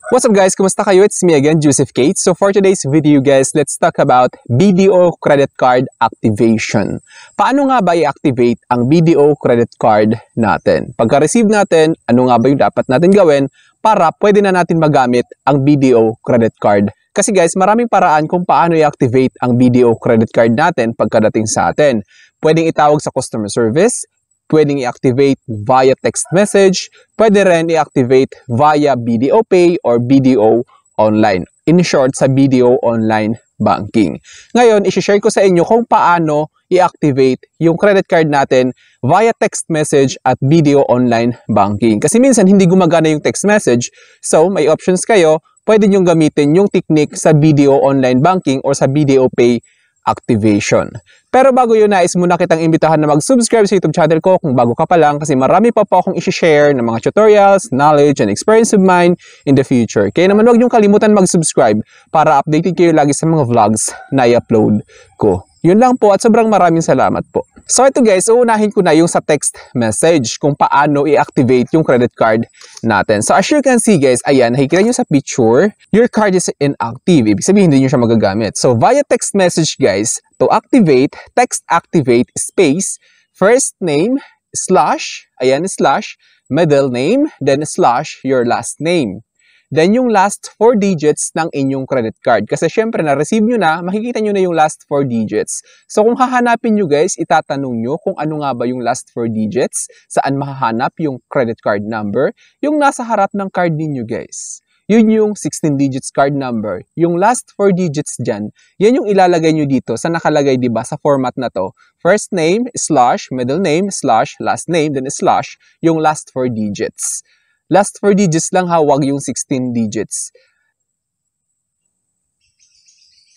What's up guys? Kumusta kayo? It's me again, Joseph Kate. So for today's video guys, let's talk about BDO credit card activation. Paano nga ba i-activate ang BDO credit card natin? Pagka-receive natin, ano nga ba yung dapat natin gawin para pwede na natin magamit ang BDO credit card? Kasi guys, maraming paraan kung paano i-activate ang BDO credit card natin pagkadating sa atin. Pwedeng itawag sa customer service, pwedeng i-activate via text message, pwede rin i-activate via BDO Pay or BDO Online. In short, sa BDO Online Banking. Ngayon, isi-share ko sa inyo kung paano i-activate yung credit card natin via text message at BDO Online Banking. Kasi minsan, hindi gumagana yung text message. So, may options kayo. Pwede nyo gamitin yung technique sa BDO Online Banking or sa BDO Pay activation. Pero bago yun, nais muna kitang imbitahan na mag-subscribe sa YouTube channel ko kung bago ka pa lang kasi marami pa po akong isi-share ng mga tutorials, knowledge, and experience of mine in the future. Kaya naman huwag niyong kalimutan mag-subscribe para updated kayo lagi sa mga vlogs na i-upload ko. Yun lang po at sobrang maraming salamat po. So ito guys, uunahin ko na yung sa text message kung paano i-activate yung credit card natin. So as you can see guys, ayan, nakikita nyo sa picture, your card is inactive. Ibig sabihin, hindi nyo siya magagamit. So via text message guys, to activate, text activate space, first name, slash, ayan, slash, middle name, then slash, your last name. Then yung last 4 digits ng inyong credit card. Kasi syempre na-receive nyo na, makikita nyo na yung last 4 digits. So kung hahanapin nyo guys, itatanong nyo kung ano nga ba yung last 4 digits, saan mahahanap yung credit card number, yung nasa harap ng card ninyo guys. Yun yung 16 digits card number. Yung last 4 digits dyan, yan yung ilalagay nyo dito sa nakalagay diba sa format na to. First name, slash, middle name, slash, last name, then slash, yung last 4 digits. Last 4 digits lang ha, wag yung 16 digits.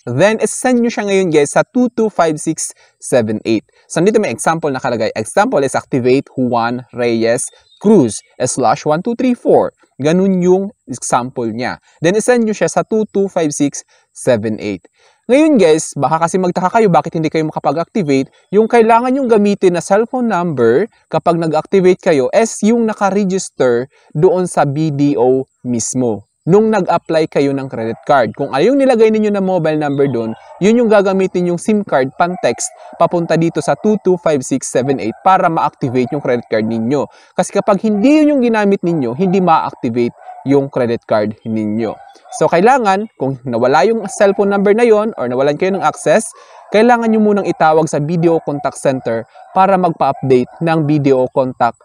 Then, send nyo siya ngayon guys sa 225678. So, dito may example nakalagay. Example is activate Juan Reyes Cruz /1234. Ganun yung example niya. Then, send nyo siya sa 225678. Ngayon guys, baka kasi magtaka kayo bakit hindi kayo makapag-activate. Yung kailangan yung gamitin na cellphone number kapag nag-activate kayo is yung naka-register doon sa BDO mismo. Nung nag-apply kayo ng credit card. Kung ano yung nilagay ninyo na mobile number doon, yun yung gagamitin yung SIM card pan-text papunta dito sa 225678 para ma-activate yung credit card ninyo. Kasi kapag hindi yun yung ginamit ninyo, hindi ma-activate yung credit card ninyo. So, kailangan, kung nawala yung cellphone number na yon or nawalan kayo ng access, kailangan nyo munang itawag sa BDO Contact Center para magpa-update ng BDO Contact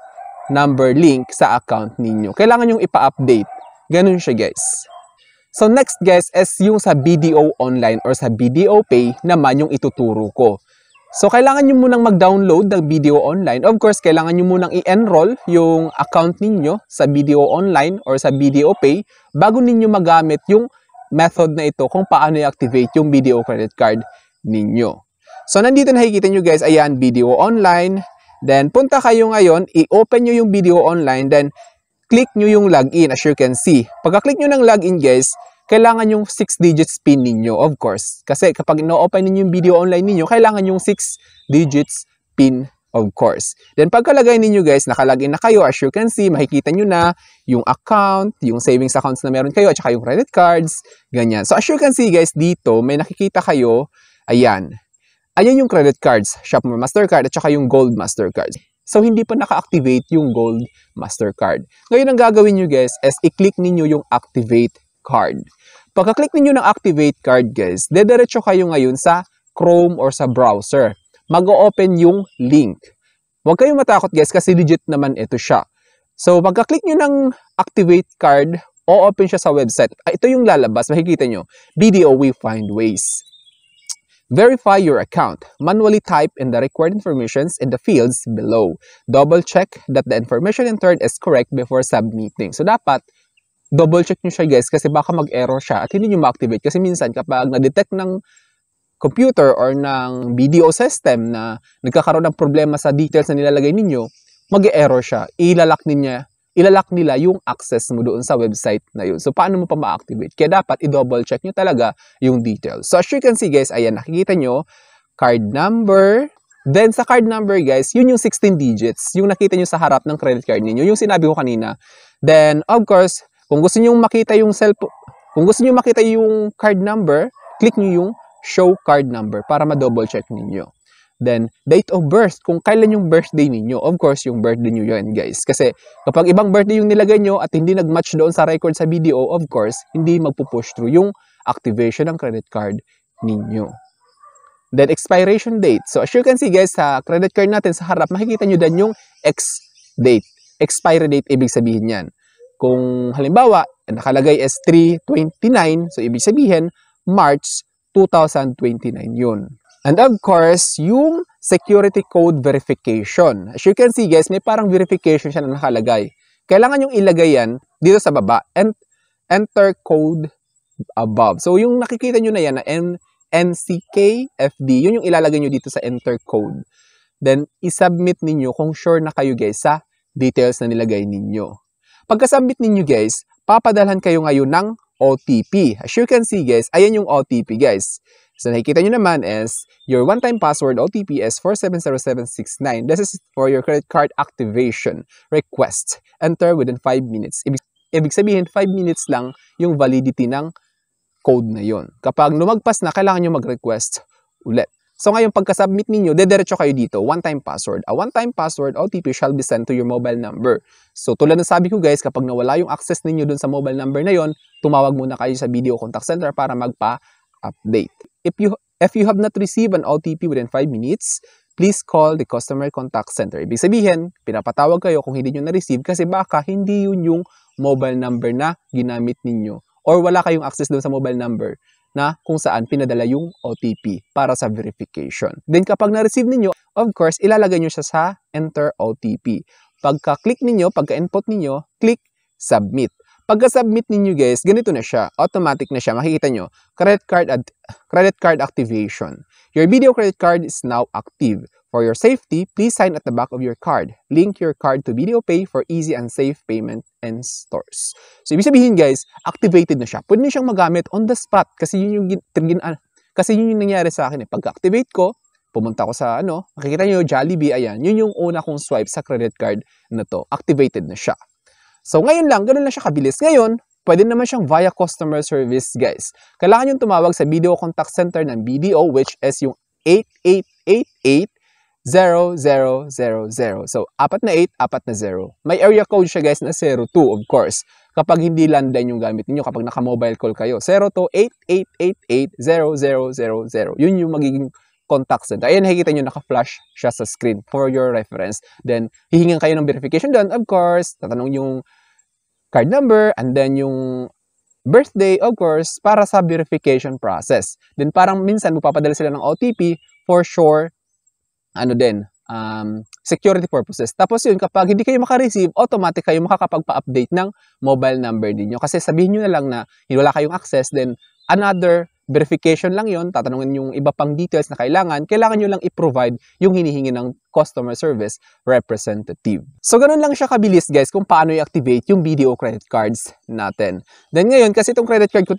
number link sa account ninyo. Kailangan nyo ipa-update. Ganun siya guys. So, next guys is yung sa BDO Online or sa BDO Pay naman yung ituturo ko. So, kailangan nyo munang mag-download ng BDO Online. Of course, kailangan nyo munang i-enroll yung account ninyo sa BDO Online or sa BDO Pay bago ninyo magamit yung method na ito kung paano i-activate yung BDO credit card ninyo. So, nandito nakikita nyo guys, ayan, BDO Online. Then, punta kayo ngayon, i-open nyo yung BDO Online, then click nyo yung login as you can see. Pagka-click nyo ng login guys, kailangan yung 6 digits PIN ninyo, of course. Kasi kapag ino-open ninyo yung BDO Online ninyo, kailangan yung 6 digits PIN, of course. Then pagkalagay ninyo guys, nakalagin na kayo, as you can see, makikita nyo na yung account, yung savings accounts na meron kayo, at saka yung credit cards, ganyan. So as you can see guys, dito, may nakikita kayo, ayan. Ayan yung credit cards, Shopmore Mastercard, at saka yung Gold Mastercard. So, hindi pa naka-activate yung Gold Mastercard. Ngayon, ang gagawin nyo guys, is i-click ninyo yung Activate Card. Pagka-click ninyo ng Activate Card guys, dediretso kayo ngayon sa Chrome or sa browser. Mag-o-open yung link. Huwag kayong matakot guys kasi legit naman ito siya. So, pagka-click nyo ng Activate Card, o-open siya sa website. Ito yung lalabas, makikita nyo. BDO We Find Ways. Verify your account. Manually type in the required informations in the fields below. Double check that the information entered is correct before submitting. So, dapat double check nyo siya guys kasi baka mag-error siya at hindi nyo ma-activate. Kasi minsan kapag na-detect ng computer or ng BDO system na nagkakaroon ng problema sa details na nilalagay ninyo, mag-error siya. Ilalak nila yung access mo doon sa website na yun. So, paano mo pa ma-activate? Kaya dapat i-double check nyo talaga yung details. So, as you can see guys, ayan, nakikita nyo, card number. Then, sa card number guys, yun yung 16 digits. Yung nakita nyo sa harap ng credit card ninyo. Yung sinabi ko kanina. Then, of course, Kung gusto niyo makita yung kung gusto niyo makita yung card number, click niyo yung show card number para ma-double check ninyo. Then, date of birth, kung kailan yung birthday ninyo. Of course, yung birthday niyo yan, guys. Kasi kapag ibang birthday yung nilagay nyo at hindi nag-match doon sa record sa video, of course, hindi magpo-push through yung activation ng credit card ninyo. Then, expiration date. So, as you can see, guys, sa credit card natin sa harap, makikita nyo din yung date. Expiry date, ibig sabihin yan. Kung halimbawa, nakalagay is 3/29, so ibig sabihin, March 2029 yun. And of course, yung security code verification. As you can see, guys, may parang verification siya na nakalagay. Kailangan yung ilagay yan dito sa baba. And enter code above. So, yung nakikita nyo na yan na NCKFD, yun yung ilalagay nyo dito sa enter code. Then, isubmit ninyo kung sure na kayo, guys, sa details na nilagay ninyo. Pagka-submit ninyo, guys, papadalhan kayo ngayon ng OTP. As you can see, guys, ayan yung OTP, guys. So, nakikita nyo naman is your one-time password OTP is 470769. This is for your credit card activation request. Enter within 5 minutes. Ibig sabihin, 5 minutes lang yung validity ng code na yon. Kapag lumagpas na, kailangan nyo mag-request ulit. So, ngayon, pagka-submit ninyo, dediretso kayo dito, one-time password. A one-time password OTP shall be sent to your mobile number. So, tulad ng sabi ko, guys, kapag nawala yung access ninyo dun sa mobile number na yon, tumawag muna kayo sa video contact center para magpa-update. If you have not received an OTP within 5 minutes, please call the customer contact center. Ibig sabihin, pinapatawag kayo kung hindi nyo na-receive kasi baka hindi yun yung mobile number na ginamit ninyo or wala kayong access doon sa mobile number na kung saan pinadala yung OTP para sa verification. Then kapag na-receive ninyo, of course, ilalagay nyo siya sa enter OTP. Pagka-click ninyo, pagka-input ninyo, click submit. Pagka-submit ninyo, guys, ganito na siya. Automatic na siya. Makikita nyo, credit card activation. Your video credit card is now active. For your safety, please sign at the back of your card. Link your card to VideoPay for easy and safe payment and stores. So, ibig sabihin, guys, activated na siya. Pwede nyo siyang magamit on the spot kasi yun yung nangyari sa akin. Pagka-activate ko, pumunta ko sa makikita nyo, Jollibee, ayan. Yun yung una kong swipe sa credit card na to. Activated na siya. So, ngayon lang, ganun lang siya kabilis. Ngayon, pwede naman siyang via customer service, guys. Kailangan yung tumawag sa video contact center ng BDO, which is yung 8888-0000. So, 4 na 8, 4 na 0. May area code siya, guys, na 02, of course. Kapag hindi landline yung gamit niyo, kapag naka-mobile call kayo. 02-8888-0000. Yun yung magiging contact center. Ayan, nakikita nyo, naka-flash siya sa screen for your reference. Then, hihingan kayo ng verification doon. Of course, tatanong yung card number and then yung birthday, of course, para sa verification process. Then, parang minsan, mapapadala sila ng OTP for sure, security purposes. Tapos yun, kapag hindi kayo makareceive, automatic kayo makakapagpa-update ng mobile number ninyo. Kasi sabihin nyo na lang na wala kayong access, then another verification lang yon, tatanungin yung iba pang details na kailangan nyo lang i-provide yung hinihingi ng customer service representative. So, ganun lang siya kabilis, guys, kung paano i-activate yung BDO credit cards natin. Then ngayon, kasi itong credit card ko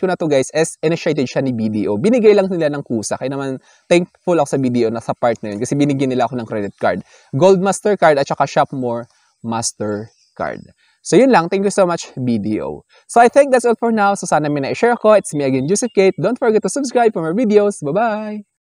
na to, guys, is initiated siya ni BDO. Binigay lang nila ng kusa. Kaya naman, thankful ako sa BDO na sa part na yun kasi binigyan nila ako ng credit card. Gold Mastercard at saka Shopmore Mastercard. So, yun lang. Thank you so much, BDO. So, I think that's all for now. So, sana may na-share ko. It's me again, Joseph Kate. Don't forget to subscribe for more videos. Bye-bye!